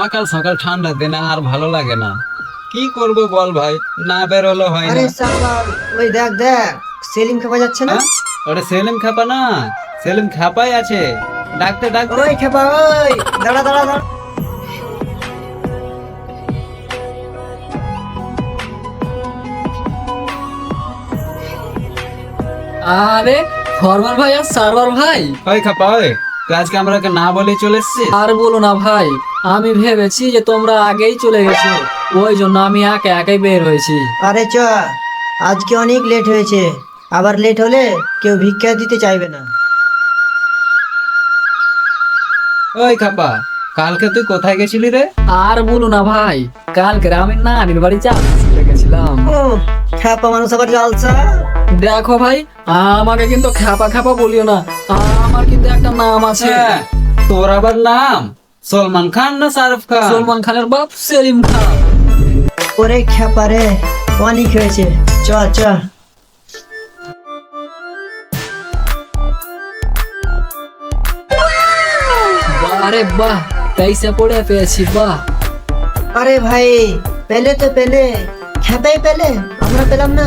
সকাল সকাল ঠান্ডার দিনে আর ভালো লাগে না। কি করব বল ভাই, না বেরোলে হয় না। আরে শালা, ওই দেখ দেখ, সেলিম খেপা যাচ্ছে না? হ্যাঁ? ওটা সেলিম খাপা না, সেলিম খাপাই আছে। ডাকতে ডাকতে ওই খেপা, ওই দাঁড়া দাঁড়া দাঁড়া। আরে ফরমান ভাই আর সার্ভার ভাই, ওই খাপা, ওই তুই আজকে আমরাকে না বলে চলে এসছিস? আর বলো না ভাই, আমি ভেবেছি যে তোমরা আগেই চলে গেছো, ওই জন্য আমি একা একাই বের হয়েছি। আরে চ, আজকে অনেক লেট হয়েছে, আবার লেট হলে কেউ ভিক্ষা দিতে চাইবে না। ওই খাপা, কালকে তুই কোথায় গেছিলি রে? আর বলো না ভাই, কাল গ্রামের নানির বাড়ি চলে গেছিলাম। ও খেপা মানুষ আবার জালসা। দেখো ভাই, আমাকে কিন্তু খ্যাপা খ্যাপা বলিও না, আমার কিন্তু একটা নাম আছে। হ্যাঁ, তোর আবার নাম সলমান খান না শাহরুখ খান? সলমান খানের বাপ সেলিম খান। ওরে খেপা রে, অনেক হয়েছে, চ চ। আরে বাহ, পয়সা পড়ে পেয়েছি, বাহ। আরে ভাই, পেলে তো পেলে, খেপাই পেলে, আমরা পেলাম না।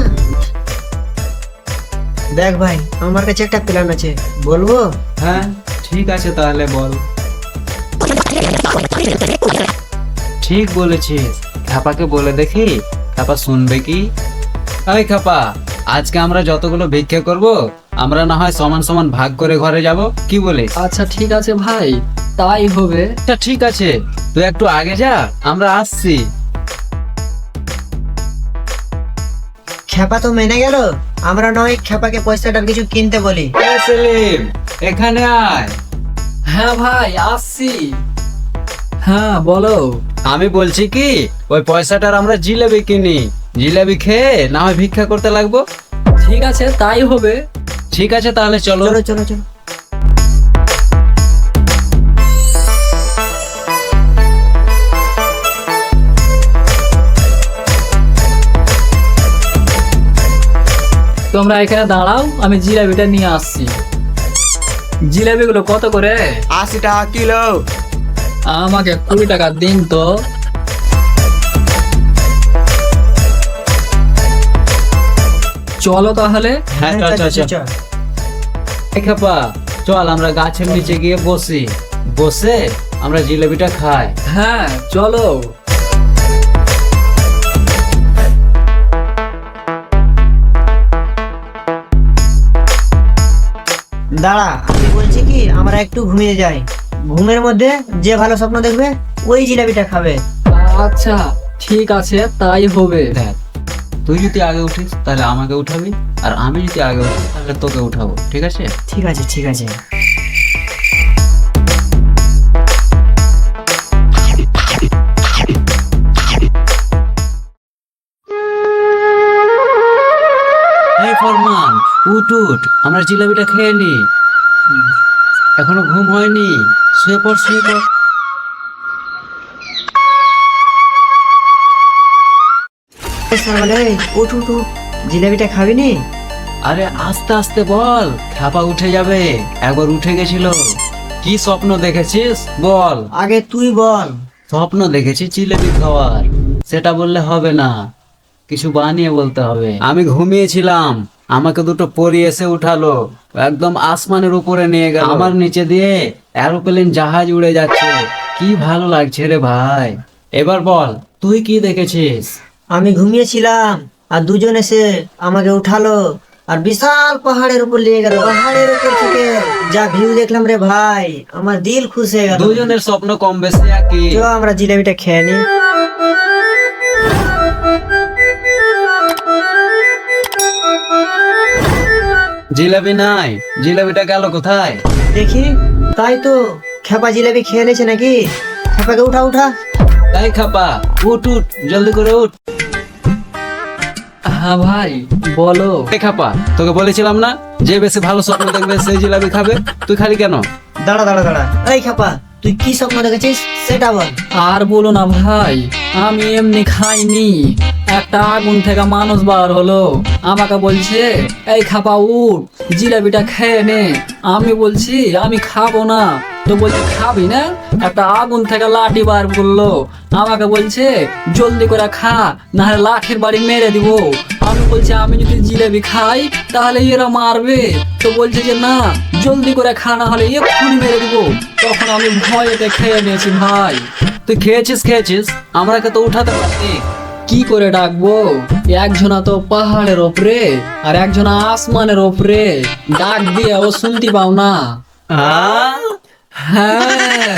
দেখ ভাই, আমার কাছে একটা প্ল্যান আছে, বলবো? হ্যাঁ ঠিক আছে, তাহলে বল। ঠিক বলেছিস, খাপাকে বলে দেখি, খাপা শুনবে কি? এই খাপা, আজকে আমরা যতগুলো ভিক্ষা করব, আমরা না হয় সমান সমান ভাগ করে ঘরে যাব, কি বলিস? আচ্ছা ঠিক আছে ভাই, তাই হবে। আচ্ছা ঠিক আছে, তুই একটু আগে যা, আমরা আসছি। খেপা তো মেনে গেল, আমরা নয় খেপাকে পয়সাটার কিছু কিনতে বলি। এ সেলিম, এখানে আয়। হ্যাঁ ভাই, আসছি। হ্যাঁ বলো। আমি বলছি কি, ওই পয়সাটার আমরা জিলেবি কিনি, জিলেবি খেয়ে না হয় ভিক্ষা করতে লাগবো। ঠিক আছে, তাই হবে। ঠিক আছে তাহলে চলো। চলো চলো চলো। তোমরা এখানে দাঁড়াও, আমি জিলাপিটা নিয়ে আসছি। জিলাপিগুলো কত করে? 80 টাকা কিলো। আমাকে 20 টাকা দিন তো। চলো তাহলে। হ্যাঁ চল চল চল। এই খাপা, চল আমরা গাছের নিচে গিয়ে বসি, বসে আমরা জিলেবিটা খাই। হ্যাঁ চলো। দাঁড়া, আমি বলছি কি, আমরা একটু ঘুমিয়ে যাই, ঘুমের মধ্যে যে ভালো স্বপ্ন দেখবে ওই জিলাপিটা খাবে। আচ্ছা ঠিক আছে, তাই হবে। দেখ, তুই যদি আগে উঠিস তাহলে আমাকে উঠাবি, আর আমি যদি আগে উঠি তাহলে তোকে উঠাবো, ঠিক আছে? ঠিক আছে ঠিক আছে। এই ফরমান, উঠ উঠ, আমরা জিলাপিটা খেয়ে নি। এখনো ঘুম হয়নি, শুয়ে পড় শুয়ে পড়। উঠ উঠ উঠ, জিলাপিটা খাবি নি? আরে আস্তে আস্তে বল, খাপা উঠে যাবে। একবার উঠে গেছিল। কি স্বপ্ন দেখেছিস বল? আগে তুই বল। স্বপ্ন দেখেছি জিলেবি খাওয়ার, সেটা বললে হবে না, কিছু বানিয়ে বলতে হবে। আমি ঘুমিয়েছিলাম, আমাকে দুটো পরী এসে উঠালো, একদম আসমানের উপরে নিয়ে গেল, আমার নিচে দিয়ে এরোপ্লেন জাহাজ উড়ে যাচ্ছে। কি ভালো লাগছে রে ভাই। এবার বল, তুই কি দেখেছিস? আমি ঘুমিয়েছিলাম, আর দুজন এসে আমাকে উঠালো, আর বিশাল পাহাড়ের উপর নিয়ে গেল। পাহাড়ের উপর থেকে যা ভিউ দেখলাম রে ভাই, আমার দিল খুশ হয়ে গেল। দুজনের স্বপ্ন কম বেশি একই। চ আমরা জিলাপিটা খেয়ে নি। জিলাপি নাই, জিলাপিটা গেল কোথায়? দেখি, তাই তো, খেপা জিলাপি খেয়ে নিয়েছে নাকি? খেপাকে উঠা উঠা। তাই খাপা, উঠ উঠ, জলদি করে উঠ। হ্যাঁ ভাই বলো। এই খাপা, তোকে বলেছিলাম না, যে বেশি ভালো স্বপ্ন দেখবে সেই জিলাপি খাবে, তুই খালি কেন? দাঁড়া দাঁড়া দাঁড়া, এই খেপা, তুই কি স্বপ্ন দেখেছিস সেটা বল। আর বলো না ভাই, আমি এমনি খাইনি, একটা আগুন থেকে মানুষ বার হলো, আমাকে বলছে এই খাপা উঠ, জিলাপিটা খেয়ে নে। আমি বলছি আমি খাবো না, তো বলছে খাবি না, একটা আগুন থেকে লাঠি বার করলো, আমাকে বলছে জলদি করে খা, না হলে লাঠির বাড়ি মেরে দিব। আমি বলছি আমি যদি জিলেবি খাই তাহলে এরা মারবে। তো বলছে যে না, জলদি করে খা, না হলে এক্ষুনি মেরে দিব। তখন আমি ভয়েতে খেয়ে নিয়েছি ভাই। তুই খেয়েছিস, আমরাকে তো উঠাতে পারতি। কি করে ডাকবো? একজনা তো পাহাড়ের ওপরে আর একজনা আসমানের ওপরে, ডাক দিয়ে ও শুনতে পাও না। আহ হ্যাঁ।